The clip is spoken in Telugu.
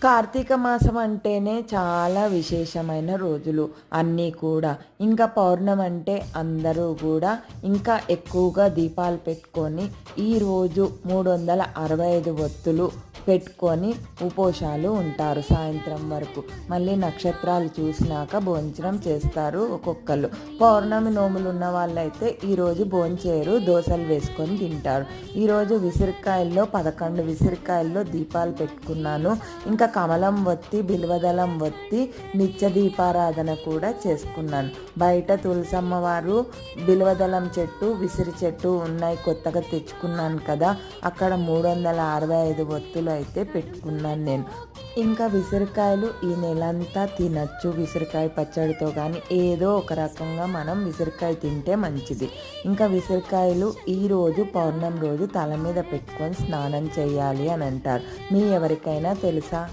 కార్తీక మాసం అంటేనే చాలా విశేషమైన రోజులు అన్నీ కూడా. ఇంకా పౌర్ణమి అంటే అందరూ కూడా ఇంకా ఎక్కువగా దీపాలు పెట్టుకొని ఈరోజు 365 ఒత్తులు పెట్టుకొని ఉపవాసాలు ఉంటారు సాయంత్రం వరకు. మళ్ళీ నక్షత్రాలు చూసినాక భోజనం చేస్తారు ఒక్కొక్కరు. పౌర్ణమి నోములు ఉన్న వాళ్ళైతే ఈరోజు భోంచేయరు, దోశలు వేసుకొని తింటారు. ఈరోజు విసిరికాయల్లో 11 విసిరికాయల్లో దీపాలు పెట్టుకున్నాను. ఇంకా కమలం ఒత్తి, బిల్వదళం ఒత్తి నిత్య దీపారాధన కూడా చేసుకున్నాను. బయట తులసమ్మ వారు బిల్వదళం చెట్టు, విసిరి చెట్టు ఉన్నాయి, కొత్తగా తెచ్చుకున్నాను కదా, అక్కడ 365 ఒత్తులు అయితే పెట్టుకున్నాను నేను. ఇంకా విసిరికాయలు ఈ నెలంతా తినచ్చు, విసిరికాయ పచ్చడితో కానీ ఏదో ఒక రకంగా మనం విసిరికాయ తింటే మంచిది. ఇంకా విసిరికాయలు ఈరోజు పౌర్ణమి రోజు తల మీద పెట్టుకొని స్నానం చేయాలి అని అంటారు. మీ ఎవరికైనా తెలుసా?